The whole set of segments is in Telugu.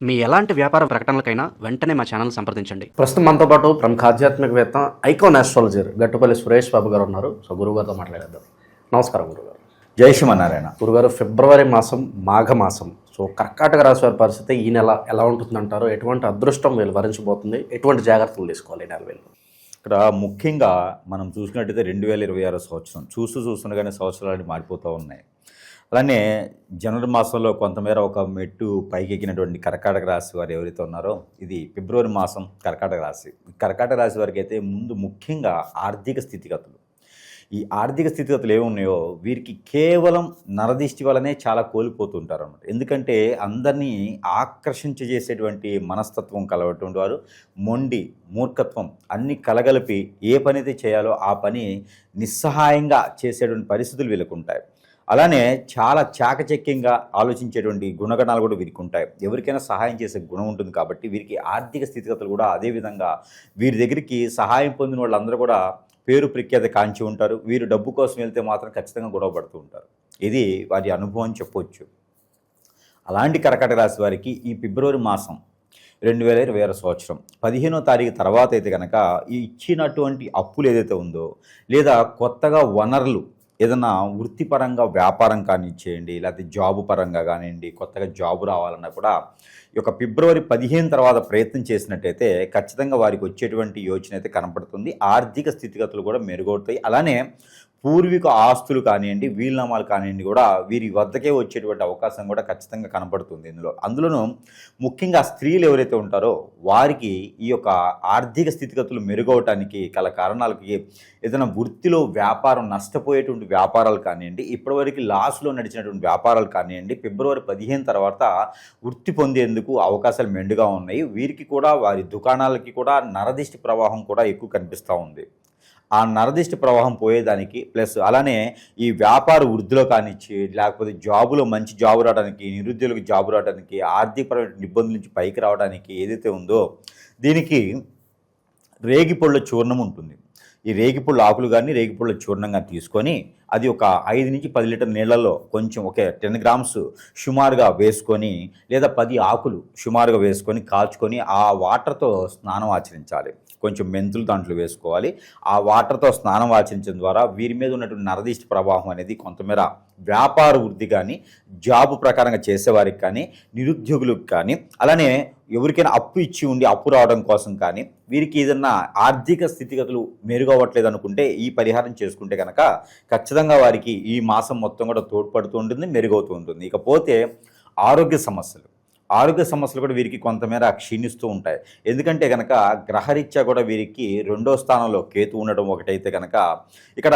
మీ ఎలాంటి వ్యాపార ప్రకటనలకైనా వెంటనే మా ఛానల్ సంప్రదించండి. ప్రస్తుతం మనతో పాటు ప్రముఖ ఆధ్యాత్మికవేత్త ఐకాన్ ఆస్ట్రాలజర్ గట్టుపల్లి సురేష్ బాబు గారు ఉన్నారు. సో గురువుగారితో మాట్లాడేద్దాం. నమస్కారం గురుగారు. జై శ్రీమన్నారాయణ. గురుగారు, ఫిబ్రవరి మాసం మాఘ మాసం. సో కర్కాటక రాశి వారి పరిస్థితి ఈ నెల ఎలా ఉంటుందంటారు? ఎటువంటి అదృష్టం వీళ్ళు వరించబోతుంది? ఎటువంటి జాగ్రత్తలు తీసుకోవాలి ఈ నెల వీళ్ళు? ఇక్కడ ముఖ్యంగా మనం చూసుకున్నట్టయితే 2026 సంవత్సరం చూస్తుండగానే సంవత్సరాలు మారిపోతూ ఉన్నాయి. అలానే జనవరి మాసంలో కొంతమేర ఒక మెట్టు పైకెక్కినటువంటి కర్కాటక రాశి వారు ఎవరైతే ఉన్నారో, ఇది ఫిబ్రవరి మాసం కర్కాటక రాశి. కర్కాటక రాశి వారికి అయితే ముందు ముఖ్యంగా ఆర్థిక స్థితిగతులు. ఈ ఆర్థిక స్థితిగతులు ఏమున్నాయో వీరికి కేవలం నరదిష్టి వల్లనే చాలా కోల్పోతుంటారు అన్నమాట. ఎందుకంటే అందరినీ ఆకర్షించేసేటువంటి మనస్తత్వం కలగటువంటి వారు, మొండి మూర్ఖత్వం అన్నీ కలగలిపి ఏ పని అయితే చేయాలో ఆ పని నిస్సహాయంగా చేసేటువంటి పరిస్థితులు వీళ్ళకు ఉంటాయి. అలానే చాలా చాకచక్యంగా ఆలోచించేటువంటి గుణగణాలు కూడా వీరికి ఉంటాయి. ఎవరికైనా సహాయం చేసే గుణం ఉంటుంది కాబట్టి వీరికి ఆర్థిక స్థితిగతులు కూడా అదేవిధంగా వీరి దగ్గరికి సహాయం పొందిన వాళ్ళందరూ కూడా పేరు ప్రఖ్యాతి కాంచి ఉంటారు. వీరు డబ్బు కోసం వెళ్తే మాత్రం ఖచ్చితంగా గొడవ పడుతూ ఉంటారు. ఇది వారి అనుభవం చెప్పవచ్చు. అలాంటి కర్కాటక రాశి వారికి ఈ ఫిబ్రవరి మాసం 2026 సంవత్సరం 15వ తారీఖు తర్వాత అయితే కనుక ఈ ఇచ్చినటువంటి అప్పులు ఏదైతే ఉందో, లేదా కొత్తగా వనరులు ఏదన్నా వృత్తిపరంగా వ్యాపారం కానిచ్చేయండి, లేకపోతే జాబు పరంగా కానివ్వండి, కొత్తగా జాబు రావాలన్నా కూడా ఈ యొక్క ఫిబ్రవరి 15 తర్వాత ప్రయత్నం చేసినట్టయితే ఖచ్చితంగా వారికి వచ్చేటువంటి యోచన అయితే కనపడుతుంది. ఆర్థిక స్థితిగతులు కూడా మెరుగవుతాయి. అలానే పూర్వీక ఆస్తులు కానివ్వండి, వీలునామాలు కానివ్వండి కూడా వీరి వద్దకే వచ్చేటువంటి అవకాశం కూడా ఖచ్చితంగా కనపడుతుంది అందులోనూ ముఖ్యంగా స్త్రీలు ఎవరైతే ఉంటారో వారికి ఈ యొక్క ఆర్థిక స్థితిగతులు మెరుగవటానికి గల కారణాలకి ఏదైనా వృత్తిలో వ్యాపారం నష్టపోయేటువంటి వ్యాపారాలు కానివ్వండి, ఇప్పటివరకు లాస్లో నడిచినటువంటి వ్యాపారాలు కానివ్వండి, ఫిబ్రవరి 15 తర్వాత వృత్తి పొందేందుకు అవకాశాలు మెండుగా ఉన్నాయి. వీరికి కూడా వారి దుకాణాలకి కూడా నరదిష్టి ప్రవాహం కూడా ఎక్కువ కనిపిస్తూ ఉంది. ఆ నరదిష్టి ప్రవాహం పోయేదానికి ప్లస్ అలానే ఈ వ్యాపార వృద్ధిలో కానిచ్చి, లేకపోతే జాబులో మంచి జాబు రావడానికి, నిరుద్యోగులకు జాబు రావడానికి, ఆర్థికపరమైన ఇబ్బందుల నుంచి పైకి రావడానికి ఏదైతే ఉందో దీనికి రేగిపళ్ళ చూర్ణం ఉంటుంది. ఈ రేగిపళ్ళు ఆకులు కానీ రేగిపళ్ళ చూర్ణంగా తీసుకొని అది ఒక 5 నుంచి 10 లీటర్ నీళ్లలో కొంచెం ఒక 10 గ్రామ్స్ సుమారుగా వేసుకొని, లేదా 10 ఆకులు సుమారుగా వేసుకొని కాల్చుకొని ఆ వాటర్తో స్నానం ఆచరించాలి. కొంచెం మెంతులు దాంట్లో వేసుకోవాలి. ఆ వాటర్తో స్నానం ఆచరించడం ద్వారా వీరి మీద ఉన్నటువంటి నరదిష్టి ప్రవాహం అనేది కొంతమేర వ్యాపార వృద్ధి కానీ, జాబు ప్రకారంగా చేసేవారికి కానీ, నిరుద్యోగులకు కానీ, అలానే ఎవరికైనా అప్పు ఇచ్చి ఉండి అప్పు రావడం కోసం కానీ, వీరికి ఏదన్నా ఆర్థిక స్థితిగతులు మెరుగవ్వట్లేదు అనుకుంటే ఈ పరిహారం చేసుకుంటే కనుక ఖచ్చితంగా వారికి ఈ మాసం మొత్తం కూడా తోడ్పడుతూ ఉంటుంది, మెరుగవుతూ ఉంటుంది. ఇకపోతే ఆరోగ్య సమస్యలు కూడా వీరికి కొంతమేర క్షీణిస్తూ ఉంటాయి. ఎందుకంటే కనుక గ్రహరీత్యా కూడా వీరికి 2వ స్థానంలో కేతు ఉండడం ఒకటైతే కనుక ఇక్కడ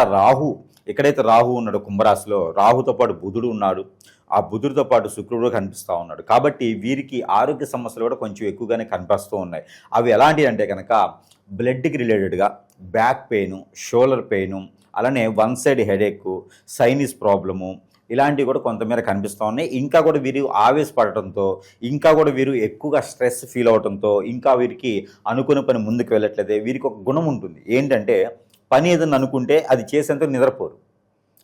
ఎక్కడైతే రాహు ఉన్నాడో కుంభరాశిలో, రాహుతో పాటు బుధుడు ఉన్నాడు. ఆ బుధుడితో పాటు శుక్రుడు కనిపిస్తూ ఉన్నాడు. కాబట్టి వీరికి ఆరోగ్య సమస్యలు కూడా కొంచెం ఎక్కువగానే కనిపిస్తూ ఉన్నాయి. అవి ఎలాంటివి అంటే కనుక బ్లడ్కి రిలేటెడ్గా బ్యాక్ పెయిన్, షోల్డర్ పెయిన్, అలానే one side headache, sinus problem ఇలాంటివి కూడా కొంతమేర కనిపిస్తూ ఉన్నాయి. ఇంకా కూడా వీరు ఆవేశపడటంతో, ఇంకా కూడా వీరు ఎక్కువగా స్ట్రెస్ ఫీల్ అవడంతో, ఇంకా వీరికి అనుకున్న పని ముందుకు వెళ్ళట్లేదే. వీరికి ఒక గుణం ఉంటుంది ఏంటంటే, పని ఏదైనా అనుకుంటే అది చేసేంత నిద్రపోరు,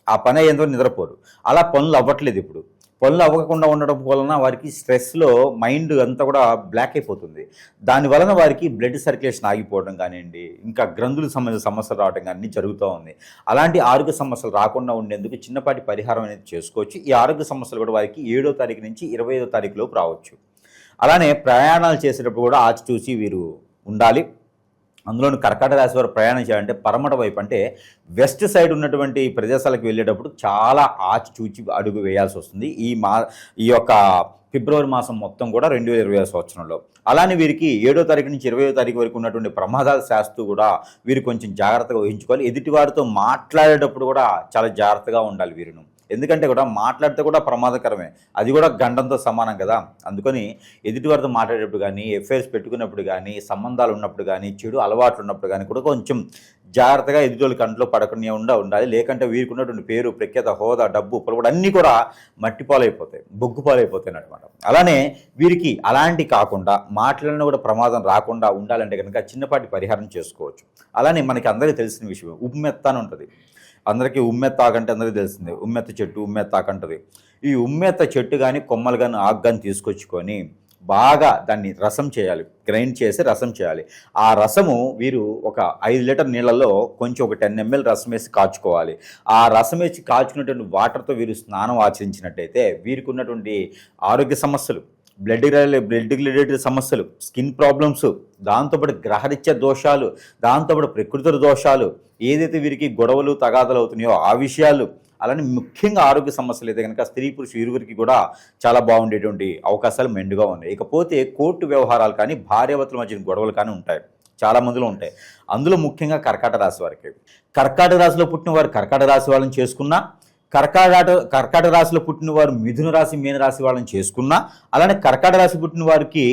ఆ పని అయ్యేంత నిద్రపోరు. అలా పనులు అవ్వట్లేదు. ఇప్పుడు పనులు అవ్వకుండా ఉండడం వలన వారికి స్ట్రెస్లో మైండ్ అంతా కూడా బ్లాక్ అయిపోతుంది. దాని వలన వారికి బ్లడ్ సర్క్యులేషన్ ఆగిపోవడం కానివ్వండి, ఇంకా గ్రంథులకు సంబంధించిన సమస్యలు రావడం కానీ అన్నీ జరుగుతూ ఉంది. అలాంటి ఆరోగ్య సమస్యలు రాకుండా ఉండేందుకు చిన్నపాటి పరిహారం అనేది చేసుకోవచ్చు. ఈ ఆరోగ్య సమస్యలు కూడా వారికి 7వ తారీఖు నుంచి 25వ తారీఖు లోపు రావచ్చు. అలానే ప్రయాణాలు చేసేటప్పుడు కూడా ఆచితూచి వీరు ఉండాలి. అందులోని కర్కాటక రాశి వారు ప్రయాణం చేయాలంటే పరమట వైపు అంటే వెస్ట్ సైడ్ ఉన్నటువంటి ప్రదేశాలకు వెళ్ళేటప్పుడు చాలా ఆచితూచి అడుగు వేయాల్సి వస్తుంది ఈ యొక్క ఫిబ్రవరి మాసం మొత్తం కూడా 2026 సంవత్సరంలో. అలానే వీరికి 7వ తారీఖు నుంచి 20వ తారీఖు వరకు ఉన్నటువంటి ప్రమాదాలు శాస్తూ కూడా వీరు కొంచెం జాగ్రత్తగా వహించుకోవాలి. ఎదుటి వారితో మాట్లాడేటప్పుడు కూడా చాలా జాగ్రత్తగా ఉండాలి వీరును. ఎందుకంటే కూడా మాట్లాడితే కూడా ప్రమాదకరమే, అది కూడా గండంతో సమానం కదా. అందుకని ఎదుటివారితో మాట్లాడేటప్పుడు కానీ, ఎఫ్ఐఆర్స్ పెట్టుకున్నప్పుడు కానీ, సంబంధాలు ఉన్నప్పుడు కానీ, చెడు అలవాట్లు ఉన్నప్పుడు కానీ కూడా కొంచెం జాగ్రత్తగా ఎదుటి కంట్లో పడకుండా ఉండాలి. లేకంటే వీరికి ఉన్నటువంటి పేరు, ప్రఖ్యాత, హోదా, డబ్బు, పొలబడి అన్నీ కూడా మట్టిపాలైపోతాయి, బొగ్గుపాలైపోతాయి అన్నమాట. అలానే వీరికి అలాంటి కాకుండా మాటలను కూడా ప్రమాదం రాకుండా ఉండాలంటే కనుక చిన్నపాటి పరిహారం చేసుకోవచ్చు. అలానే మనకి అందరికీ తెలిసిన విషయం ఉమ్మెత్త అని ఉంటుంది. అందరికీ ఉమ్మెత్త ఆకంటే అందరికీ తెలిసిందే, ఉమ్మెత్త చెట్టు, ఉమ్మెత్త ఆకంటది. ఈ ఉమ్మెత్త చెట్టు కానీ, కొమ్మలు కానీ, ఆకు కానీ తీసుకొచ్చుకొని బాగా దాన్ని రసం చేయాలి, గ్రైండ్ చేసి రసం చేయాలి. ఆ రసము వీరు ఒక 5 లీటర్ నీళ్ళల్లో కొంచెం ఒక 10 ml రసం వేసి కాచుకోవాలి. ఆ రసం వేసి కాచుకున్నటువంటి వాటర్తో వీరు స్నానం ఆచరించినట్టయితే వీరికి ఉన్నటువంటి ఆరోగ్య సమస్యలు, బ్లడ్ రిలేటెడ్ సమస్యలు, స్కిన్ ప్రాబ్లమ్స్, దాంతోపాటు గ్రహరీత్యా దోషాలు, దాంతోపాటు ప్రకృతి దోషాలు, ఏదైతే వీరికి గొడవలు తగాదలు అవుతున్నాయో ఆ విషయాలు, అలానే ముఖ్యంగా ఆరోగ్య సమస్యలు అయితే కనుక స్త్రీ పురుష ఇరువురికి కూడా చాలా బాగుండేటువంటి అవకాశాలు మెండుగా ఉన్నాయి. ఇకపోతే కోర్టు వ్యవహారాలు కానీ భార్యాభర్తల మధ్య గొడవలు కానీ ఉంటాయి, చాలా మందిలో ఉంటాయి. అందులో ముఖ్యంగా కర్కాటక రాశి వారికి, కర్కాటక రాశిలో పుట్టిన వారు కర్కాటక రాశి వాళ్ళని చేసుకున్నా, కర్కాటక రాశిలో పుట్టిన వారు మిథున రాశి మీన రాశి వాళ్ళని చేసుకున్నా, అలానే కర్కాటక రాశి పుట్టిన వారికి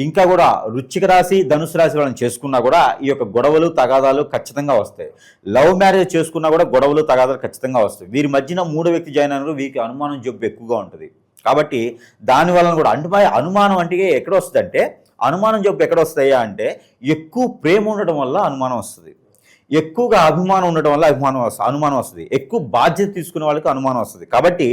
ఇంకా కూడా వృశ్చిక రాశి ధనుసు రాశి వాళ్ళని చేసుకున్నా కూడా ఈ యొక్క గొడవలు తగాదాలు ఖచ్చితంగా వస్తాయి. లవ్ మ్యారేజ్ చేసుకున్నా కూడా గొడవలు తగాదాలు ఖచ్చితంగా వస్తాయి. వీరి మధ్యన మూడో వ్యక్తి జాయిన్ అయినారు, వీరికి అనుమానం జబ్బు ఎక్కువగా ఉంటుంది. కాబట్టి దాని వలన కూడా అంటే అనుమానం అంటే ఎక్కడ వస్తుంది అంటే, అనుమానం జబ్బు ఎక్కడ వస్తాయా అంటే ఎక్కువ ప్రేమ ఉండడం వల్ల అనుమానం వస్తుంది, ఎక్కువగా అభిమానం ఉండడం వల్ల అనుమానం వస్తుంది, ఎక్కువ బాధ్యత తీసుకునే వాళ్ళకి అనుమానం వస్తుంది. కాబట్టి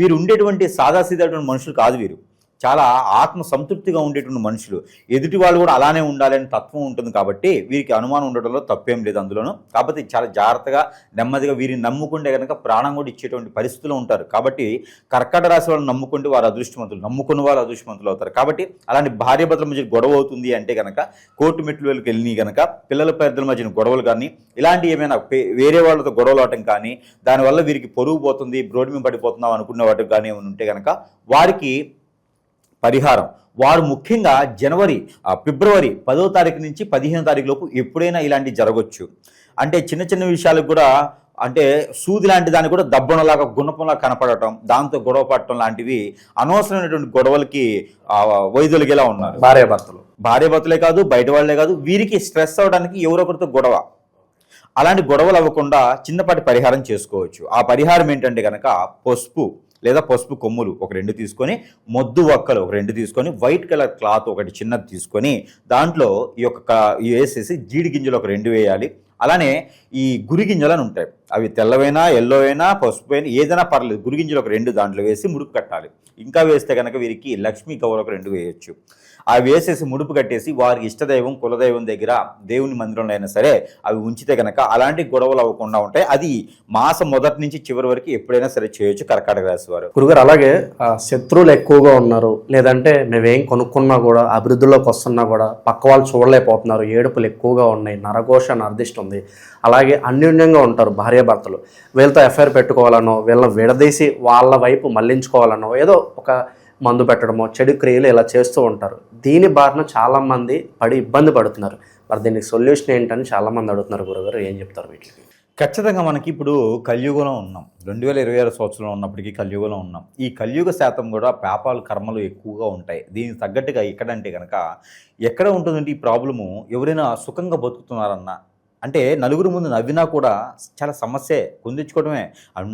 వీరు ఉండేటువంటి సాదాసీదటువంటి మనుషులు కాదు, వీరు చాలా ఆత్మ సంతృప్తిగా ఉండేటువంటి మనుషులు. ఎదుటి వాళ్ళు కూడా అలానే ఉండాలని తత్వం ఉంటుంది. కాబట్టి వీరికి అనుమానం ఉండడంలో తప్పేం లేదు అందులోనూ. కాబట్టి చాలా జాగ్రత్తగా నెమ్మదిగా వీరిని నమ్ముకుంటే కనుక ప్రాణం కూడా ఇచ్చేటువంటి పరిస్థితులు ఉంటారు. కాబట్టి కర్కాటక రాశి వాళ్ళని నమ్ముకుంటే వారు అదృష్టవంతులు, నమ్ముకున్న వారు అదృష్టవంతులు అవుతారు. కాబట్టి అలాంటి భార్యాభర్తల మధ్య గొడవ అవుతుంది అంటే కనుక కోర్టు మెట్లుకి వెళ్ళి కనుక పిల్లల పెద్దల మధ్యన గొడవలు కానీ ఇలాంటి ఏమైనా వేరే వాళ్ళతో గొడవలు అవటం కానీ, దానివల్ల వీరికి పొరుగు పోతుంది, బ్రోడ్ మీద పడిపోతున్నాం అనుకున్న వాటికి కానీ ఏమైనా ఉంటే కనుక వారికి పరిహారం, వారు ముఖ్యంగా ఫిబ్రవరి 10వ తారీఖు నుంచి 15వ తారీఖు లోపు ఎప్పుడైనా ఇలాంటివి జరగవచ్చు. అంటే చిన్న చిన్న విషయాలకు కూడా, అంటే సూది లాంటి దాన్ని కూడా దబ్బనలాగా గుణపంలా కనపడటం, దాంతో గొడవ పడటం లాంటివి అనవసరమైనటువంటి గొడవలకి వైదొలిగేలా ఉన్నారు భార్యాభర్తలే కాదు, బయట వాళ్ళే కాదు, వీరికి స్ట్రెస్ అవ్వడానికి ఎవరొకరితో గొడవ. అలాంటి గొడవలు అవ్వకుండా చిన్నపాటి పరిహారం చేసుకోవచ్చు. ఆ పరిహారం ఏంటంటే కనుక పసుపు లేదా పసుపు కొమ్ములు ఒక 2 తీసుకొని, మొద్దు వక్కలు ఒక 2 తీసుకొని, వైట్ కలర్ క్లాత్ ఒకటి చిన్నది తీసుకొని దాంట్లో వేసేసి జీడి గింజలు ఒక 2 వేయాలి. అలానే ఈ గురి గింజలు అని ఉంటాయి, అవి తెల్లవైనా ఎల్లో అయినా పసుపు అయినా ఏదైనా పర్లేదు, గురి గింజలు ఒక 2 దాంట్లో వేసి ముడుపు కట్టాలి. ఇంకా వేస్తే కనుక వీరికి లక్ష్మీ కవర్ ఒక 2 వేయచ్చు. అవి వేసేసి ముడుపు కట్టేసి వారి ఇష్టదైవం కులదైవం దగ్గర దేవుని మందిరంలో అయినా సరే అవి ఉంచితే కనుక అలాంటి గొడవలు అవ్వకుండా ఉంటాయి. అది మాసం మొదటి నుంచి చివరి వరకు ఎప్పుడైనా సరే చేయొచ్చు కర్కాటక రాశి వారు. గురుగారు, అలాగే శత్రువులు ఎక్కువగా ఉన్నారు, లేదంటే మేమేం కొనుక్కున్నా కూడా అభివృద్ధిలోకి వస్తున్నా కూడా పక్క వాళ్ళు చూడలేకపోతున్నారు, ఏడుపులు ఎక్కువగా ఉన్నాయి, నరఘోష నరదిష్టి ఉంది, అలాగే అన్యోన్యంగా ఉంటారు భార్యాభర్తలు, వీళ్ళతో ఎఫ్ఐఆర్ పెట్టుకోవాలనో వీళ్ళని విడదీసి వాళ్ళ వైపు మళ్లించుకోవాలనో ఏదో ఒక మందు పెట్టడమో చెడు క్రియలు ఇలా చేస్తూ ఉంటారు. దీని బారిన చాలామంది పడి ఇబ్బంది పడుతున్నారు. మరి దీనికి సొల్యూషన్ ఏంటని చాలామంది అడుగుతున్నారు. గురుగారు ఏం చెప్తారు వీటికి? ఖచ్చితంగా మనకి ఇప్పుడు కలియుగంలో ఉన్నాం, 2026 సంవత్సరంలో ఉన్నప్పటికీ కలియుగంలో ఉన్నాం. ఈ కలియుగ శాతం కూడా పాపాలు కర్మలు ఎక్కువగా ఉంటాయి. దీనికి తగ్గట్టుగా ఎక్కడంటే కనుక ఎక్కడ ఉంటుందంటే ఈ ప్రాబ్లము, ఎవరైనా సుఖంగా బతుకుతున్నారన్నా అంటే నలుగురు ముందు నవ్వినా కూడా చాలా సమస్యే, కుందించుకోవడమే.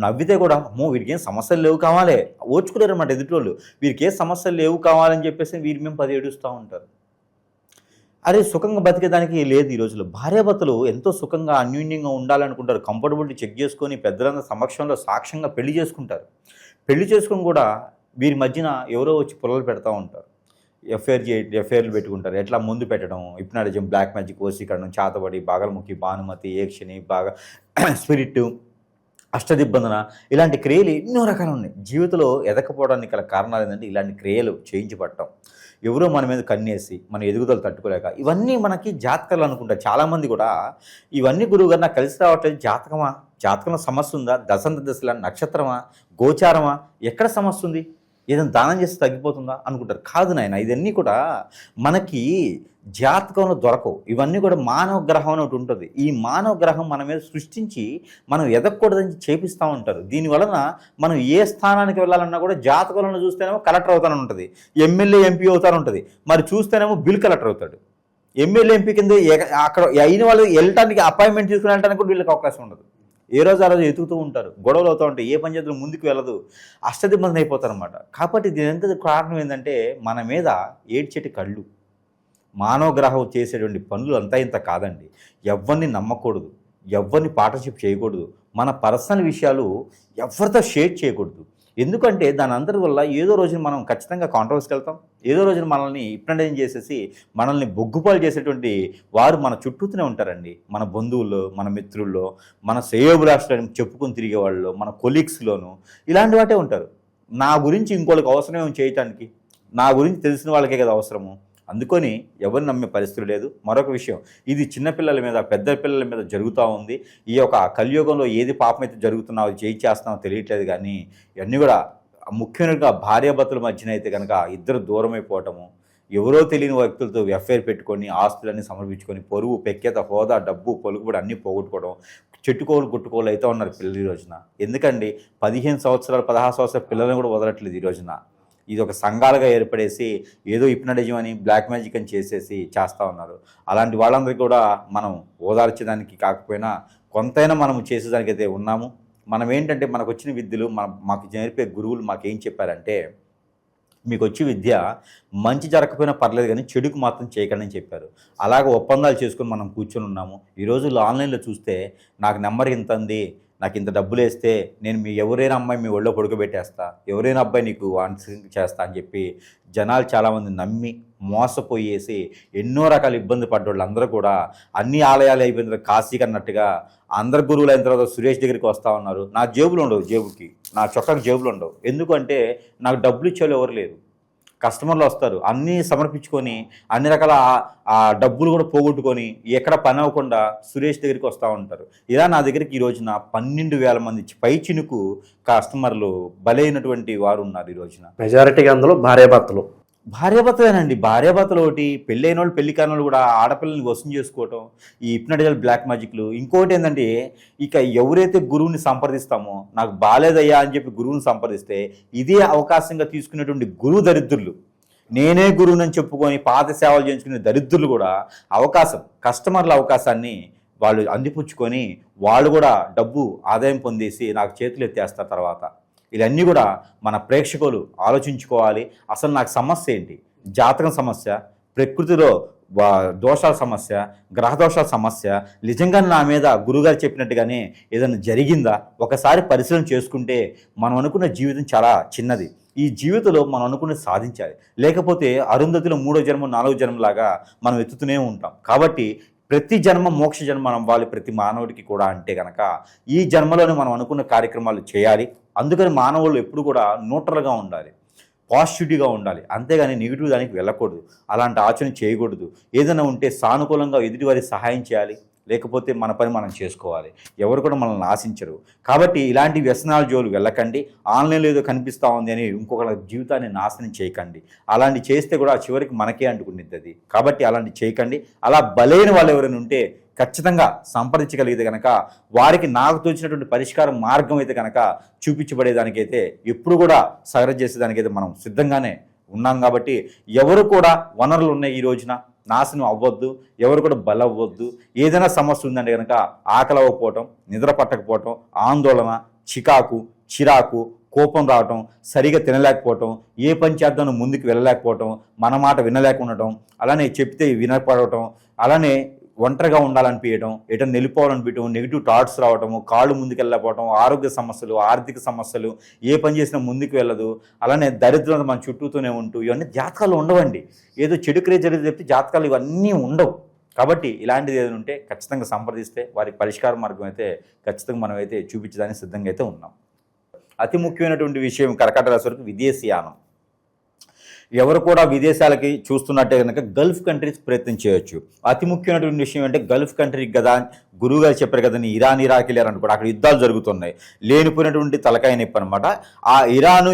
నవ్వితే కూడా అమ్మో వీరికి ఏం సమస్యలు లేవు కావాలి, ఓర్చుకోలేరు అన్నమాట ఎదుటోళ్ళు. వీరికి ఏ సమస్యలు లేవు కావాలని చెప్పేసి వీరి మేము 10 ఏడుస్తూ ఉంటారు. అరే సుఖంగా బతికేదానికి లేదు. ఈ రోజుల్లో భార్యాభర్తలు ఎంతో సుఖంగా అన్యోన్యంగా ఉండాలనుకుంటారు. కంఫర్టబిలిటీ చెక్ చేసుకొని పెద్దలందరి సమక్షంలో సాక్ష్యంగా పెళ్లి చేసుకుంటారు. పెళ్లి చేసుకొని కూడా వీరి మధ్యన ఎవరో వచ్చి పుల్లలు పెడతా ఉంటారు, ఎఫ్ఐఆర్లు పెట్టుకుంటారు. ఎట్లా ముందు పెట్టడం, హిప్నాటిజం, బ్లాక్ మ్యాజిక్, వశీకరణం, చాతబడి, బాగలముఖి, భానుమతి, ఏక్షిణి, బాగా స్పిరిట్, అష్టదిబ్బందన, ఇలాంటి క్రియలు ఎన్నో రకాలు ఉన్నాయి. జీవితంలో ఎదకపోవడానికి గల కారణాలు ఏంటంటే ఇలాంటి క్రియలు చేయించబడటం, ఎవరో మన మీద కన్నేసి మన ఎదుగుదల తట్టుకోలేక. ఇవన్నీ మనకి జాతకాలు అనుకుంటారు చాలామంది కూడా. ఇవన్నీ గురువుగారు నాకు కలిసి రావట్లేదు, జాతకంలో సమస్య ఉందా, దశల నక్షత్రమా, గోచారమా, ఎక్కడ సమస్య ఉంది, ఏదైనా దానం చేస్తే తగ్గిపోతుందా అనుకుంటారు. కాదు నాయన, ఇవన్నీ కూడా మనకి జాతకంలో దొరకవు. ఇవన్నీ కూడా మానవ గ్రహం అని ఒకటి ఉంటుంది. ఈ మానవ గ్రహం మన మీద సృష్టించి మనం ఎదగకూడదని చేపిస్తూ ఉంటారు. దీనివలన మనం ఏ స్థానానికి వెళ్ళాలన్నా కూడా జాతకంలో చూస్తేనేమో కలెక్టర్ అవుతానని ఉంటుంది, ఎమ్మెల్యే ఎంపీ అవుతాను ఉంటుంది, మరి చూస్తేనేమో బిల్ కలెక్టర్ అవుతాడు. ఎమ్మెల్యే ఎంపీ కింద అక్కడ అయిన వాళ్ళు వెళ్ళటానికి అపాయింట్మెంట్ తీసుకుని వెళ్ళడానికి కూడా వీళ్ళకి అవకాశం ఉండదు. ఏ రోజు ఆ రోజు ఎతుకుతూ ఉంటారు, గొడవలు అవుతూ ఉంటాయి, ఏ పంచాయతీలో ముందుకు వెళ్ళదు, అష్టదిబ్బంది అయిపోతారు అనమాట. కాబట్టి దీని ఎంత కారణం ఏంటంటే మన మీద ఏడ్చేటి కళ్ళు. మానవ గ్రహం చేసేటువంటి పనులు అంతా ఇంత కాదండి. ఎవరిని నమ్మకూడదు, ఎవరిని పార్ట్నర్షిప్ చేయకూడదు, మన పర్సనల్ విషయాలు ఎవరితో షేర్ చేయకూడదు. ఎందుకంటే దాని అందరి వల్ల ఏదో రోజున మనం ఖచ్చితంగా కాంట్రవర్స్కి వెళ్తాం, ఏదో రోజున మనల్ని హిప్నటైజ్ చేసేసి మనల్ని బొగ్గుపాలు చేసేటువంటి వారు మన చుట్టూతూనే ఉంటారండి. మన బంధువుల్లో, మన మిత్రుల్లో, మన శ్రేయోభిలాషులను చెప్పుకొని తిరిగే వాళ్ళు, మన కొలీగ్స్లోను ఇలాంటి వాటే ఉంటారు. నా గురించి ఇంకోళ్ళకి అవసరం ఏమో చేయటానికి, నా గురించి తెలిసిన వాళ్ళకే కదా అవసరము. అందుకొని ఎవరిని నమ్మే పరిస్థితి లేదు. మరొక విషయం, ఇది చిన్నపిల్లల మీద పెద్ద పిల్లల మీద జరుగుతూ ఉంది. ఈ యొక్క కలియుగంలో ఏది పాపం అయితే జరుగుతున్నావో చేస్తున్నావో తెలియట్లేదు. కానీ ఇవన్నీ కూడా ముఖ్యంగా భార్యాభర్తల మధ్యన అయితే కనుక ఇద్దరు దూరం అయిపోవటము, ఎవరో తెలియని వ్యక్తులతో ఎఫ్ఐఆర్ పెట్టుకొని ఆస్తులన్నీ సమర్పించుకొని పొరుగు పెక్కేత హోదా డబ్బు పొలుగుబడి అన్నీ పోగొట్టుకోవడం, చెట్టుకోలు గుట్టుకోలు అయితే ఉన్నారు పిల్లలు ఈ రోజున. ఎందుకండి 15 సంవత్సరాలు 16 సంవత్సరాల పిల్లలను కూడా వదలట్లేదు ఈ రోజున. ఇది ఒక సంఘాలుగా ఏర్పడేసి ఏదో హిప్నటిజం అని బ్లాక్ మ్యాజిక్ అని చేస్తూ ఉన్నారు. అలాంటి వాళ్ళందరికీ కూడా మనం ఓదార్చడానికి కాకపోయినా కొంతైనా మనం చేసేదానికైతే ఉన్నాము. మనం ఏంటంటే మనకు వచ్చిన విద్యలు మాకు నేర్పే గురువులు మాకేం చెప్పారంటే, మీకు వచ్చి విద్య మంచి జరగకపోయినా పర్లేదు కానీ చెడుకు మాత్రం చేయకండి అని చెప్పారు. అలాగే ఒప్పందాలు చేసుకొని మనం కూర్చొని ఉన్నాము. ఈ రోజుల్లో ఆన్లైన్లో చూస్తే నాకు నెంబర్ ఇంత ఉంది, నాకు ఇంత డబ్బులు వేస్తే నేను ఎవరైనా అమ్మాయి మీ ఒళ్ళో పడుకోబెట్టేస్తా, ఎవరైనా అబ్బాయి నీకు చేస్తా అని చెప్పి జనాలు చాలామంది నమ్మి మోసపోయేసి ఎన్నో రకాల ఇబ్బంది పడ్డోళ్ళు అందరూ కూడా అన్ని ఆలయాలు అయిపోయిన తర్వాత కాశీకి అన్నట్టుగా అందరు గురువులు అయిన తర్వాత సురేష్ దగ్గరికి వస్తూ ఉన్నారు. నా జేబులు ఉండవు, నా చొక్కాకి జేబులు ఉండవు. ఎందుకంటే నాకు డబ్బులు ఇచ్చేవాళ్ళు ఎవరు లేరు. కస్టమర్లు వస్తారు, అన్నీ సమర్పించుకొని అన్ని రకాల ఆ డబ్బులు కూడా పోగొట్టుకొని ఎక్కడ పని అవ్వకుండా సురేష్ దగ్గరికి వస్తూ ఉంటారు. ఇలా నా దగ్గరికి ఈ రోజున 12,000 మంది పై చినుకు కస్టమర్లు బలైనటువంటి వారు ఉన్నారు ఈ రోజున. మెజారిటీగా అందులో భార్యాభర్తలేనండి. భార్యాభర్తలు ఒకటి, పెళ్ళైన వాళ్ళు పెళ్లి కాని వాళ్ళు కూడా ఆడపిల్లల్ని వసం చేసుకోవటం, ఈ హిప్నటిజల్ బ్లాక్ మ్యాజిక్లు. ఇంకోటి ఏంటంటే, ఇక ఎవరైతే గురువుని సంప్రదిస్తామో, నాకు బాలేదయ్యా అని చెప్పి గురువుని సంప్రదిస్తే ఇదే అవకాశంగా తీసుకునేటువంటి గురువు దరిద్రులు, నేనే గురువునని చెప్పుకొని పాత సేవలు చేయించుకునే దరిద్రులు కూడా కస్టమర్ల అవకాశాన్ని వాళ్ళు అందిపుచ్చుకొని వాళ్ళు కూడా డబ్బు ఆదాయం పొందేసి నాకు చేతులు ఎత్తేస్తారు తర్వాత. ఇవన్నీ కూడా మన ప్రేక్షకులు ఆలోచించుకోవాలి. అసలు నాకు సమస్య ఏంటి? జాతకం సమస్య, ప్రకృతిలో దోషాల సమస్య, గ్రహదోషాల సమస్య, నిజంగా నా మీద గురుగారు చెప్పినట్టుగానే ఏదైనా జరిగిందా? ఒకసారి పరిశీలన చేసుకుంటే మనం అనుకున్న జీవితం చాలా చిన్నది. ఈ జీవితంలో మనం అనుకున్నది సాధించాలి. లేకపోతే అరుంధతిలో 3వ జన్మ 4వ జన్మలాగా మనం ఎత్తుతూనే ఉంటాం. కాబట్టి ప్రతి జన్మ మోక్ష జన్మ అవ్వాలి ప్రతి మానవుడికి కూడా. అంటే కనుక ఈ జన్మలోనే మనం అనుకున్న కార్యక్రమాలు చేయాలి. అందుకని మానవులు ఎప్పుడు కూడా న్యూట్రల్గా ఉండాలి, పాజిటివ్గా ఉండాలి. అంతేగాని నెగిటివ్ దానికి వెళ్ళకూడదు, అలాంటి ఆచరణ చేయకూడదు. ఏదైనా ఉంటే సానుకూలంగా ఎదుటివారికి సహాయం చేయాలి, లేకపోతే మన పని మనం చేసుకోవాలి. ఎవరు కూడా మనల్ని ఆశించరు. కాబట్టి ఇలాంటి వ్యసనాల జోలు వెళ్ళకండి. ఆన్లైన్లో ఏదో కనిపిస్తూ ఉంది అని ఇంకొకరి జీవితాన్ని నాశనం చేయకండి. అలాంటి చేస్తే కూడా చివరికి మనకే అంటుకునేది. కాబట్టి అలాంటి చేయకండి. అలా బలైన వాళ్ళు ఎవరైనా ఉంటే ఖచ్చితంగా సంప్రదించగలిగితే కనుక వారికి నాకు తోచినటువంటి పరిష్కార మార్గం అయితే కనుక చూపించబడేదానికైతే ఎప్పుడు కూడా సహనం చేసేదానికైతే మనం సిద్ధంగానే ఉన్నాం. కాబట్టి ఎవరు కూడా వనరులు ఉన్నాయి ఈ రోజున నాశనం అవ్వద్దు, ఎవరు కూడా బలవ్వద్దు. ఏదైనా సమస్య ఉందంటే కనుక ఆకలి అవ్వకపోవటం, నిద్ర పట్టకపోవటం, ఆందోళన, చిరాకు, కోపం రావటం, సరిగా తినలేకపోవటం, ఏ పని చేద్దామో ముందుకు వెళ్ళలేకపోవటం, మన మాట వినలేకుండటం, అలానే చెప్తే వినపడటం, అలానే ఒంటరిగా ఉండాలనిపించడం, ఎటన్నా వెళ్ళిపోవాలనిపించడం, నెగిటివ్ థాట్స్ రావటము, కాళ్ళు ముందుకు వెళ్ళకపోవటం, ఆరోగ్య సమస్యలు, ఆర్థిక సమస్యలు, ఏ పని చేసినా ముందుకు వెళ్ళదు, అలానే దరిద్రత మన చుట్టూతోనే ఉంటూ ఇవన్నీ జాతకాలు ఉండవండి. ఏదో చెడు క్రియ జరిగితే చెప్తే జాతకాలు ఇవన్నీ ఉండవు. కాబట్టి ఇలాంటిది ఏదైనా ఉంటే ఖచ్చితంగా సంప్రదిస్తే వారికి పరిష్కార మార్గం అయితే ఖచ్చితంగా మనం అయితే చూపించడానికి సిద్ధంగా అయితే ఉన్నాం. అతి ముఖ్యమైనటువంటి విషయం కర్కాటక రాశి వారికి విదేశీయానం. ఎవరు కూడా విదేశాలకి చూస్తున్నట్టే కనుక గల్ఫ్ కంట్రీస్ ప్రయత్నం చేయొచ్చు. అతి ముఖ్యమైనటువంటి విషయం అంటే గల్ఫ్ కంట్రీకి కదా గురువుగారు చెప్పారు కదా, ఇరాక్ వెళ్ళారని కూడా అక్కడ యుద్ధాలు జరుగుతున్నాయి. లేనిపోయినటువంటి తలకాయ నొప్పి అనమాట. ఆ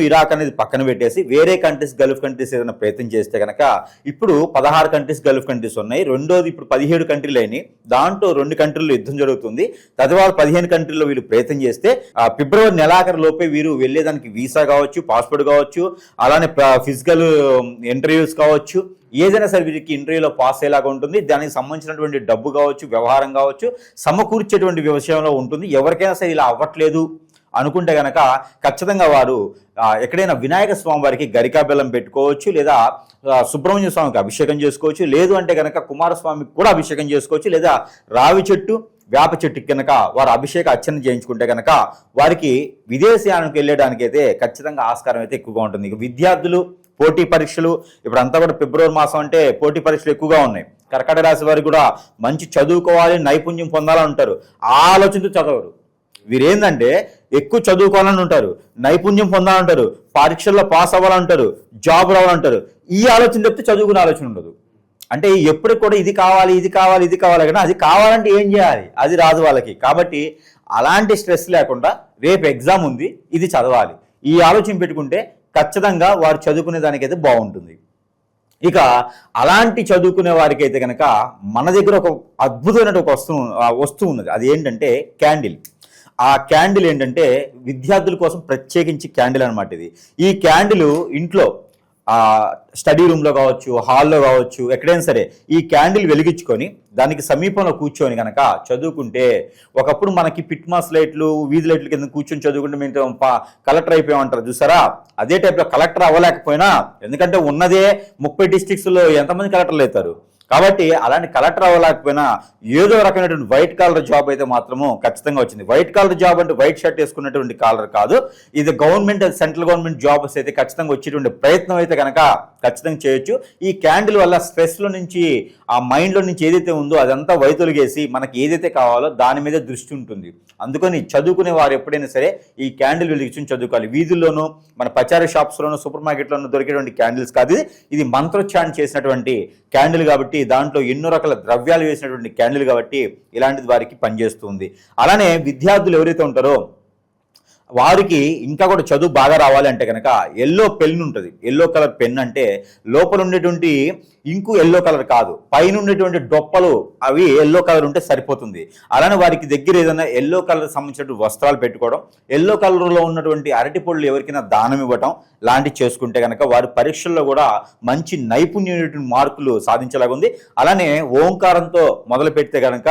ఇరాక్ అనేది పక్కన పెట్టేసి వేరే కంట్రీస్ గల్ఫ్ కంట్రీస్ ఏదైనా ప్రయత్నం చేస్తే కనుక ఇప్పుడు 16 కంట్రీస్ గల్ఫ్ కంట్రీస్ ఉన్నాయి. రెండోది ఇప్పుడు 17 కంట్రీలు అయినాయి. దాంట్లో 2 కంట్రీల్లో యుద్ధం జరుగుతుంది. తర్వాత 15 కంట్రీల్లో వీళ్ళు ప్రయత్నం చేస్తే ఫిబ్రవరి నెలాఖరు లోపే వీరు వెళ్ళేదానికి వీసా కావచ్చు, పాస్పోర్ట్ కావచ్చు, అలానే ఫిజికల్ ఇంటర్వ్యూస్ కావచ్చు, ఏదైనా సరే వీరికి ఇంటర్వ్యూలో పాస్ అయ్యేలాగా ఉంటుంది. దానికి సంబంధించినటువంటి డబ్బు కావచ్చు, వ్యవహారం కావచ్చు, సమకూర్చేటువంటి విషయంలో ఉంటుంది. ఎవరికైనా సరే ఇలా అవ్వట్లేదు అనుకుంటే కనుక ఖచ్చితంగా వారు ఎక్కడైనా వినాయక స్వామి వారికి గరికా బెల్లం పెట్టుకోవచ్చు, లేదా సుబ్రహ్మణ్య స్వామికి అభిషేకం చేసుకోవచ్చు, లేదు అంటే కనుక కుమారస్వామికి కూడా అభిషేకం చేసుకోవచ్చు, లేదా రావి చెట్టు, వేప చెట్టుకి కనుక వారు అభిషేక అర్చన చేయించుకుంటే కనుక వారికి విదేశయానికి వెళ్ళడానికి అయితే ఖచ్చితంగా ఆస్కారం అయితే ఎక్కువగా ఉంటుంది. ఇక విద్యార్థులు పోటీ పరీక్షలు ఇప్పుడు అంతా కూడా ఫిబ్రవరి మాసం అంటే పోటీ పరీక్షలు ఎక్కువగా ఉన్నాయి. కర్కాటక రాశి వారికి కూడా మంచి చదువుకోవాలి, నైపుణ్యం పొందాలని ఉంటారు, ఆ ఆలోచనతో చదవరు. వీరేందంటే ఎక్కువ చదువుకోవాలని ఉంటారు, నైపుణ్యం పొందాలంటారు, పరీక్షల్లో పాస్ అవ్వాలంటారు, జాబ్ రావాలంటారు. ఈ ఆలోచన చెప్తే చదువుకునే ఆలోచన ఉండదు. అంటే ఎప్పుడు కూడా ఇది కావాలి ఇది కావాలి ఇది కావాలి, కానీ అది కావాలంటే ఏం చేయాలి, అది రాదు వాళ్ళకి. కాబట్టి అలాంటి స్ట్రెస్ లేకుండా రేపు ఎగ్జామ్ ఉంది, ఇది చదవాలి, ఈ ఆలోచన పెట్టుకుంటే ఖచ్చితంగా వారు చదువుకునే దానికైతే బాగుంటుంది. ఇక అలాంటి చదువుకునే వారికి అయితే కనుక మన దగ్గర ఒక అద్భుతమైన ఒక వస్తువు ఉన్నది. అది ఏంటంటే క్యాండిల్. ఆ క్యాండిల్ ఏంటంటే విద్యార్థుల కోసం ప్రత్యేకించి క్యాండిల్ అనమాట. ఈ క్యాండిల్ ఇంట్లో స్టడీ రూమ్లో కావచ్చు, హాల్లో కావచ్చు, ఎక్కడైనా సరే ఈ క్యాండిల్ వెలిగించుకొని దానికి సమీపంలో కూర్చొని కనుక చదువుకుంటే, ఒకప్పుడు మనకి పిట్ మాస్ లైట్లు, వీధి లైట్ల కింద కూర్చొని చదువుకుంటే మేము కలెక్టర్ అయిపోయామంటారు చూసారా, అదే టైప్లో కలెక్టర్ అవ్వలేకపోయినా, ఎందుకంటే ఉన్నదే 30 డిస్ట్రిక్ట్స్లో ఎంతమంది కలెక్టర్లు అవుతారు. కాబట్టి అలాంటి కలెక్టర్ అవ్వలేకపోయినా ఏదో రకమైనటువంటి వైట్ కాలర్ జాబ్ అయితే మాత్రము ఖచ్చితంగా వచ్చింది. వైట్ కాలర్ జాబ్ అంటే వైట్ షర్ట్ వేసుకున్నటువంటి కాలర్ కాదు, ఇది గవర్నమెంట్, సెంట్రల్ గవర్నమెంట్ జాబ్స్ అయితే ఖచ్చితంగా వచ్చేటువంటి ప్రయత్నం అయితే కనుక ఖచ్చితంగా చేయొచ్చు. ఈ క్యాండిల్ వల్ల స్ట్రెస్లో నుంచి, ఆ మైండ్లో నుంచి ఏదైతే ఉందో అదంతా వైతొలిగేసి మనకి ఏదైతే కావాలో దాని మీద దృష్టి ఉంటుంది. అందుకని చదువుకునే వారు ఎప్పుడైనా సరే ఈ క్యాండిల్ వెలిగించుని చదువుకోవాలి. వీధుల్లోనూ, మన పచారీ షాప్స్లోనూ, సూపర్ మార్కెట్లోనూ దొరికేటువంటి క్యాండిల్స్ కాదు, ఇది మంత్రోచ్చారణ చేసినటువంటి క్యాండిల్ కాబట్టి, దాంట్లో ఎన్నో రకాల ద్రవ్యాలు వేసినటువంటి క్యాండిల్ కాబట్టి ఇలాంటిది వారికి పనిచేస్తుంది. అలానే విద్యార్థులు ఎవరైతే ఉంటారో వారికి ఇంకా కూడా చదువు బాగా రావాలి అంటే కనుక ఎల్లో పెన్ ఉంటుంది. ఎల్లో కలర్ పెన్ అంటే లోపల ఉండేటువంటి ఇంకు ఎల్లో కలర్ కాదు, పైన ఉండేటువంటి డొప్పలు అవి ఎల్లో కలర్ ఉంటే సరిపోతుంది. అలానే వారికి దగ్గర ఏదైనా ఎల్లో కలర్ సంబంధించిన వస్త్రాలు పెట్టుకోవడం, ఎల్లో కలర్లో ఉన్నటువంటి అరటి పళ్ళు ఎవరికైనా దానం ఇవ్వటం లాంటివి చేసుకుంటే కనుక వారి పరీక్షల్లో కూడా మంచి నైపుణ్యమైనటువంటి మార్కులు సాధించేలాగా ఉంది. అలానే ఓంకారంతో మొదలు పెడితే కనుక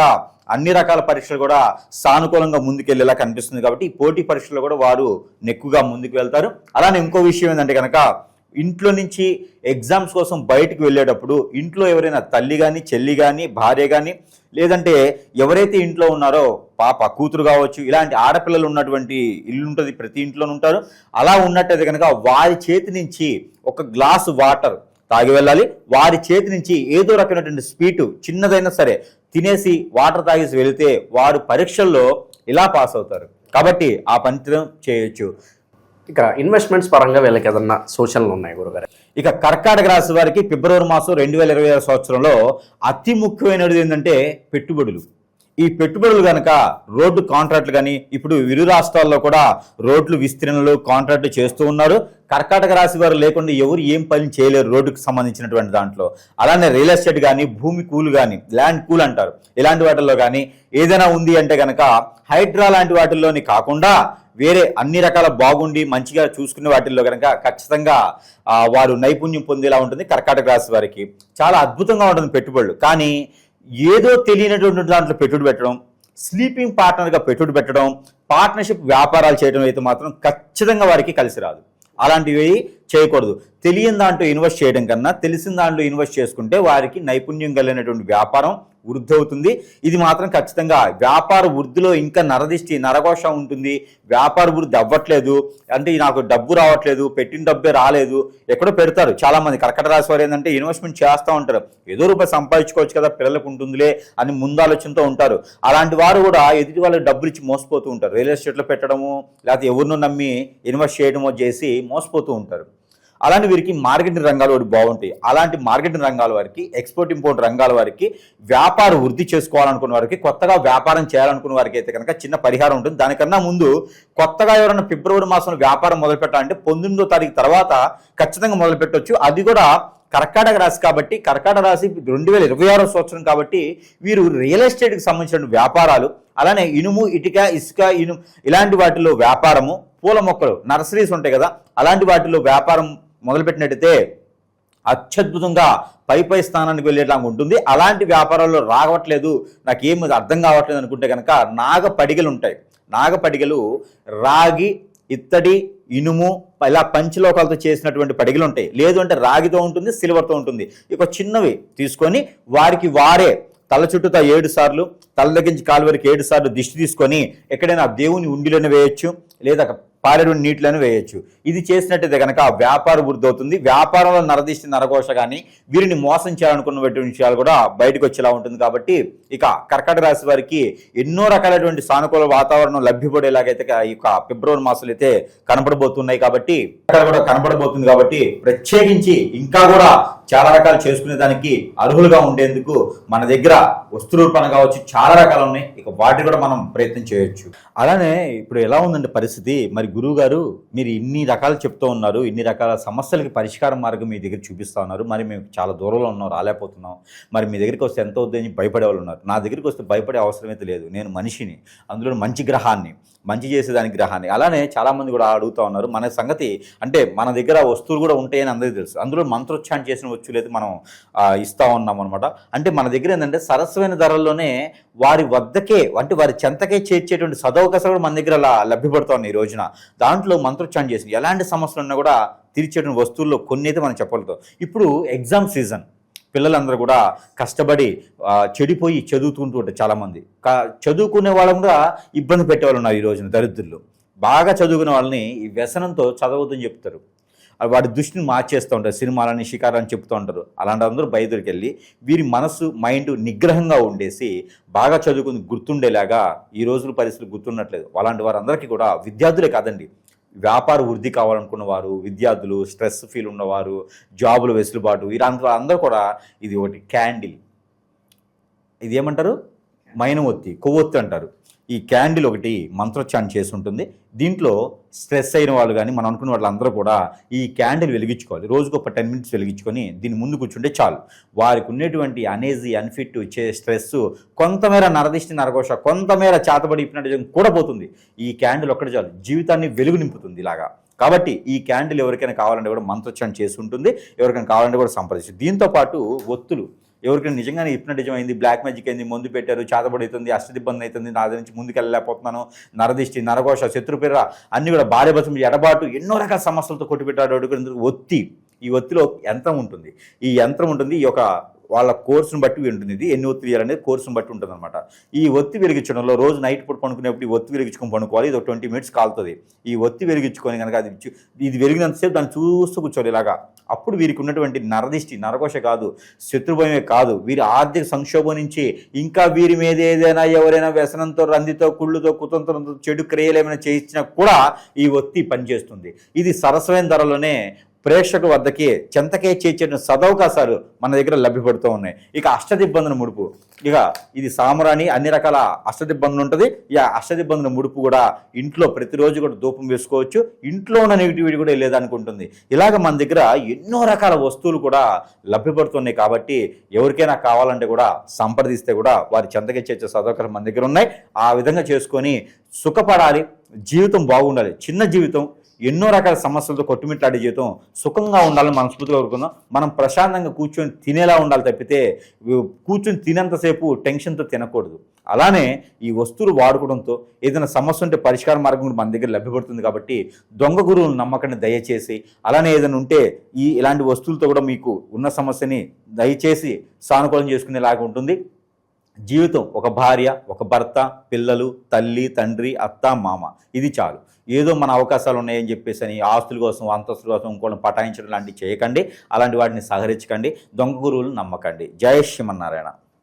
అన్ని రకాల పరీక్షలు కూడా సానుకూలంగా ముందుకెళ్లేలా కనిపిస్తుంది. కాబట్టి ఈ పోటీ పరీక్షల్లో కూడా వారు నెక్కుగా ముందుకు వెళ్తారు. అలానే ఇంకో విషయం ఏంటంటే కనుక ఇంట్లో నుంచి ఎగ్జామ్స్ కోసం బయటకు వెళ్ళేటప్పుడు ఇంట్లో ఎవరైనా తల్లి కానీ, చెల్లి కానీ, భార్య కానీ, లేదంటే ఎవరైతే ఇంట్లో ఉన్నారో పాప, కూతురు కావచ్చు, ఇలాంటి ఆడపిల్లలు ఉన్నటువంటి ఇల్లు ఉంటుంది, ప్రతి ఇంట్లోనూ ఉంటారు. అలా ఉన్నట్టయితే కనుక వారి చేతి నుంచి ఒక గ్లాసు వాటర్ తాగి వెళ్ళాలి. వారి చేతి నుంచి ఏదో రకమైనటువంటి స్వీటు చిన్నదైనా సరే తినేసి వాటర్ తాగేసి వెళితే వారు పరీక్షల్లో ఇలా పాస్ అవుతారు. కాబట్టి ఆ పనితనం చేయొచ్చు. ఇక ఇన్వెస్ట్మెంట్స్ పరంగా వీళ్ళకి ఏదన్నా సూచనలు ఉన్నాయి గురుగారు? ఇక కర్కాటక రాశి వారికి ఫిబ్రవరి మాసం 2026 సంవత్సరంలో అతి ముఖ్యమైనది ఏంటంటే పెట్టుబడులు. ఈ పెట్టుబడులు కనుక రోడ్డు కాంట్రాక్ట్లు కానీ, ఇప్పుడు ఇరు రాష్ట్రాల్లో కూడా రోడ్లు విస్తీర్ణలు కాంట్రాక్ట్లు చేస్తూ ఉన్నారు. కర్కాటక రాశి వారు లేకుండా ఎవరు ఏం పని చేయలేరు రోడ్డుకు సంబంధించినటువంటి దాంట్లో. అలానే రియల్ ఎస్టేట్ కానీ, భూమి కూలు కానీ, ల్యాండ్ కూల్ అంటారు, ఇలాంటి వాటిల్లో కానీ ఏదైనా ఉంది అంటే కనుక హైడ్రా లాంటి వాటిల్లోని కాకుండా వేరే అన్ని రకాల బాగుండి మంచిగా చూసుకునే వాటిల్లో కనుక ఖచ్చితంగా వారు నైపుణ్యం పొందేలా ఉంటుంది. కర్కాటక రాశి వారికి చాలా అద్భుతంగా ఉంటుంది పెట్టుబడులు. కానీ ఏదో తెలియనటువంటి దాంట్లో పెట్టుబడి పెట్టడం, స్లీపింగ్ పార్ట్నర్గా పెట్టుబడి పెట్టడం, పార్ట్నర్షిప్ వ్యాపారాలు చేయడం అయితే మాత్రం ఖచ్చితంగా వారికి కలిసి రాదు. అలాంటివి చేయకూడదు. తెలియని దాంట్లో ఇన్వెస్ట్ చేయడం కన్నా తెలిసిన దాంట్లో ఇన్వెస్ట్ చేసుకుంటే వారికి నైపుణ్యం కలిగినటువంటి వ్యాపారం వృద్ధి అవుతుంది. ఇది మాత్రం ఖచ్చితంగా వ్యాపార వృద్ధిలో ఇంకా నరదిష్టి, నరఘోష ఉంటుంది. వ్యాపార వృద్ధి అవ్వట్లేదు అంటే నాకు డబ్బు రావట్లేదు, పెట్టిన డబ్బే రాలేదు, ఎక్కడో పెడతారు. చాలామంది కర్కాటక రాశి వారు ఏంటంటే ఇన్వెస్ట్మెంట్ చేస్తూ ఉంటారు, ఏదో రూపాయి సంపాదించుకోవచ్చు కదా, పిల్లలకు ఉంటుందిలే అని ముందు ఆలోచనతో ఉంటారు. అలాంటి వారు కూడా ఎదుటి వాళ్ళకి డబ్బులు ఇచ్చి మోసపోతూ ఉంటారు. రియల్ ఎస్టేట్లో పెట్టడము, లేకపోతే ఎవరినో నమ్మి ఇన్వెస్ట్ చేయడమో చేసి మోసపోతూ ఉంటారు. అలానే వీరికి మార్కెటింగ్ రంగాలు ఒకటి బాగుంటాయి. అలాంటి మార్కెటింగ్ రంగాల వారికి, ఎక్స్పోర్ట్ ఇంపోర్ట్ రంగాల వారికి, వ్యాపార వృద్ధి చేసుకోవాలనుకున్న వారికి, కొత్తగా వ్యాపారం చేయాలనుకున్న వారికి అయితే కనుక చిన్న పరిహారం ఉంటుంది. దానికన్నా ముందు కొత్తగా ఎవరైనా ఫిబ్రవరి మాసంలో వ్యాపారం మొదలు పెట్టాలంటే 19వ తారీఖు తర్వాత ఖచ్చితంగా మొదలు పెట్టవచ్చు. అది కూడా కర్కాటక రాశి కాబట్టి, కర్కాటక రాశి 2026 సంవత్సరం కాబట్టి వీరు రియల్ ఎస్టేట్కి సంబంధించిన వ్యాపారాలు, అలానే ఇనుము, ఇటుక, ఇసుక, ఇలాంటి వాటిలో వ్యాపారము, పూల మొక్కలు, నర్సరీస్ ఉంటాయి కదా, అలాంటి వాటిలో వ్యాపారం మొదలుపెట్టినట్టయితే అత్యద్భుతంగా పై స్థానానికి వెళ్ళేలాగా ఉంటుంది. అలాంటి వ్యాపారాల్లో రావట్లేదు, నాకేం అర్థం కావట్లేదు అనుకుంటే కనుక నాగపడిగలు ఉంటాయి. నాగపడిగలు రాగి, ఇత్తడి, ఇనుము, ఇలా పంచలోకాలతో చేసినటువంటి పడిగలు ఉంటాయి. లేదు అంటే రాగితో ఉంటుంది, సిల్వర్తో ఉంటుంది. ఇక చిన్నవి తీసుకొని వారికి వారే తల చుట్టూతా 7 సార్లు, తల దగ్గర నుంచి కాలు వరకు 7 సార్లు దిష్టి తీసుకొని ఎక్కడైనా దేవుని ఉండిలోనే వేయొచ్చు, లేదా పారేటువంటి నీటిలోనే వేయొచ్చు. ఇది చేసినట్టయితే కనుక వ్యాపార వృద్ధి అవుతుంది. వ్యాపారంలో నరదిష్టి నరఘోష కానీ వీరిని మోసం చేయాలనుకున్నటువంటి విషయాలు కూడా బయటకు వచ్చేలా ఉంటుంది. కాబట్టి ఇక కర్కాటక రాశి వారికి ఎన్నో రకాలైనటువంటి సానుకూల వాతావరణం లభ్యపడేలాగైతే ఈ యొక్క ఫిబ్రవరి మాసాలు అయితే కనపడబోతున్నాయి. కాబట్టి అక్కడ కూడా కనపడబోతుంది. కాబట్టి ప్రత్యేకించి ఇంకా కూడా చాలా రకాలు చేసుకునే దానికి అర్హులుగా ఉండేందుకు మన దగ్గర వస్తు రూపాన కావచ్చు, చాలా రకాలు ఉన్నాయి. ఇక వాటి కూడా మనం ప్రయత్నం చేయొచ్చు. అలానే ఇప్పుడు ఎలా ఉందంటే పరిస్థితి, మరి గురువు గారు మీరు ఇన్ని రకాలు చెప్తూ ఉన్నారు, ఇన్ని రకాల సమస్యలకి పరిష్కార మార్గం మీ దగ్గర చూపిస్తూ ఉన్నారు. మరి మేము చాలా దూరంలో ఉన్నాం, రాలేకపోతున్నాం. మరి మీ దగ్గరికి వస్తే ఎంత అవుతుందని భయపడే వాళ్ళు ఉన్నారు. నా దగ్గరికి వస్తే భయపడే అవసరం అయితే లేదు. నేను మనిషిని, అందులో మంచి గ్రహాన్ని, మంచి చేసేదానికి గ్రహాన్ని. అలానే చాలామంది కూడా అడుగుతూ ఉన్నారు. మన సంగతి అంటే మన దగ్గర వస్తువులు కూడా ఉంటాయని అందరికీ తెలుసు. అందులో మంత్రోచ్చారణ చేసిన వస్తువులు మనం ఇస్తూ ఉన్నాం అనమాట. అంటే మన దగ్గర ఏంటంటే సరస్వైన ధరల్లోనే వారి వద్దకే అంటే వారి చెంతకే చేర్చేటువంటి సదవకాశాలు కూడా మన దగ్గర లభ్యపడుతూ ఉన్నాయి ఈ రోజున. దాంట్లో మంత్రోచ్చారణ చేసిన ఎలాంటి సమస్యలు ఉన్నా కూడా తీర్చేటువంటి వస్తువుల్లో కొన్ని అయితే మనం చెప్పగలుగుతాం. ఇప్పుడు ఎగ్జామ్ సీజన్, పిల్లలందరూ కూడా కష్టపడి చెడిపోయి చదువుతుంటూ ఉంటారు. చాలామంది చదువుకునే వాళ్ళని కూడా ఇబ్బంది పెట్టేవాళ్ళు ఉన్నారు ఈ రోజున. దరిద్రులు బాగా చదువుకునే వాళ్ళని ఈ వ్యసనంతో చదవద్దని చెప్తారు. వాడి దృష్టిని మార్చేస్తూ ఉంటారు. సినిమాలని, షికారాన్ని చెప్తూ ఉంటారు. అలాంటి అందరూ బయటకు వెళ్ళి వీరి మనసు, మైండ్ నిగ్రహంగా ఉండేసి బాగా చదువుకుని గుర్తుండేలాగా ఈ రోజుల పరిస్థితులు గుర్తున్నట్లేదు. అలాంటి వారందరికీ కూడా విద్యార్థులే కాదండి, వ్యాపార వృద్ధి కావాలనుకున్న వారు, విద్యార్థులు, స్ట్రెస్ ఫీల్ ఉన్నవారు, జాబులు వెసులుబాటు, అందరూ కూడా ఇది ఒకటి క్యాండిల్, ఇది ఏమంటారు, మైనం ఒత్తి, కొవ్వొత్తి అంటారు. ఈ క్యాండిల్ ఒకటి మంత్రోచ్చారణ చేసి ఉంటుంది. దీంట్లో స్ట్రెస్ అయిన వాళ్ళు కానీ మనం అనుకున్న వాళ్ళందరూ కూడా ఈ క్యాండిల్ వెలిగించుకోవాలి. రోజుకు ఒక 10 minutes వెలిగించుకొని దీని ముందు కూర్చుంటే చాలు. వారికి ఉన్నటువంటి అనేజీ, అన్ఫిట్, స్ట్రెస్, కొంతమేర నరదిష్టి నరఘోష, కొంతమేర చేతబడి ఇప్పినట్టు కూడా పోతుంది. ఈ క్యాండిల్ ఒక్కటి చాలు, జీవితాన్ని వెలుగు నింపుతుంది ఇలాగా. కాబట్టి ఈ క్యాండిల్ ఎవరికైనా కావాలంటే కూడా మంత్రోచ్చారణ చేసి ఉంటుంది. ఎవరికైనా కావాలంటే కూడా సంప్రదించు. దీంతోపాటు ఒత్తులు, ఎవరికైనా నిజంగానే హిప్నటిజం అయింది, బ్లాక్ మ్యాజిక్ అయింది, మందు పెట్టారు, చేతబడి అవుతుంది, అష్టదిబ్బంది అవుతుంది, నా దగ్గర నుంచి ముందుకు వెళ్ళలేకపోతున్నాను, నరదిష్టి, నరఘోష, శత్రుపిర్ర అన్నీ కూడా భార్య భర్త ఎడబాటు, ఎన్నో రకాల సమస్యలతో కొట్టిపెట్టాడు. ఒత్తి, ఈ ఒత్తిలో యంత్రం ఉంటుంది. ఈ యంత్రం ఉంటుంది, ఈ యొక్క వాళ్ళ కోర్సును బట్టి ఉంటుంది. ఇది ఎన్ని ఒత్తి వేయాలనేది కోర్సును బట్టి ఉంటుంది అనమాట. ఈ ఒత్తి వెలిగించడంలో రోజు నైట్ పూట పడుకునేప్పుడు ఈ ఒత్తి వెలిగించుకొని పడుకోవాలి. ఇది 20 minutes కాలుతుంది. ఈ ఒత్తి వెలిగించుకొని కనుక ఇది వెలిగినంతసేపు దాన్ని చూస్తూ కూర్చోవాలి ఇలాగా. అప్పుడు వీరికి ఉన్నటువంటి నరదిష్టి, నరఘోష కాదు, శత్రుభయమే కాదు, వీరి ఆర్థిక సంక్షోభం నుంచి, ఇంకా వీరి మీద ఏదైనా ఎవరైనా వ్యసనంతో, రందితో, కుళ్ళుతో, కుతంత్రంతో, చెడు క్రియలు ఏమైనా చేయించినా కూడా ఈ ఒత్తి పనిచేస్తుంది. ఇది సరసమైన ధరలోనే ప్రేక్షకుల వద్దకి చెంతకే చేర్చిన సదవకాశాలు మన దగ్గర లభ్యపడుతూ ఉన్నాయి. ఇక అష్టదిబ్బందుల ముడుపు, ఇక ఇది సామరాణి, అన్ని రకాల అష్టదిబ్బందులు ఉంటుంది. ఈ అష్టదిబ్బందుల ముడుపు కూడా ఇంట్లో ప్రతిరోజు కూడా ధూపం వేసుకోవచ్చు. ఇంట్లో ఉన్న నెగిటివిటీ కూడా వెళ్ళేదనుకుంటుంది. ఇలాగ మన దగ్గర ఎన్నో రకాల వస్తువులు కూడా లభ్యపడుతున్నాయి. కాబట్టి ఎవరికైనా కావాలంటే కూడా సంప్రదిస్తే కూడా వారి చెంతకే చేర్చే సదవకాశాలు మన దగ్గర ఉన్నాయి. ఆ విధంగా చేసుకొని సుఖపడాలి, జీవితం బాగుండాలి. చిన్న జీవితం, ఎన్నో రకాల సమస్యలతో కొట్టుమిట్లాడే జీవితం సుఖంగా ఉండాలని మనస్ఫూర్తిగా కోరుకుందాం. మనం ప్రశాంతంగా కూర్చొని తినేలా ఉండాలి తప్పితే కూర్చొని తినేంతసేపు టెన్షన్తో తినకూడదు. అలానే ఈ వస్తువులు వాడుకోవడంతో ఏదైనా సమస్య ఉంటే పరిష్కార మార్గం కూడా మన దగ్గర లభ్యపడుతుంది. కాబట్టి దొంగ గురువులు నమ్మకాన్ని దయచేసి, అలానే ఏదైనా ఉంటే ఇలాంటి వస్తువులతో కూడా మీకు ఉన్న సమస్యని దయచేసి సానుకూలం చేసుకునేలాగా ఉంటుంది. జీవితం ఒక భార్య, ఒక భర్త, పిల్లలు, తల్లి, తండ్రి, అత్త, మామ, ఇది చాలు. ఏదో మన అవకాశాలు ఉన్నాయని చెప్పేసి అని ఆస్తుల కోసం, అంతస్తుల కోసం ఇంకోళ్ళని పటాయించడం లాంటివి చేయకండి. అలాంటి వాటిని సహకరించకండి. దొంగ గురువులు నమ్మకండి. జయ శ్రీమన్నారాయణ.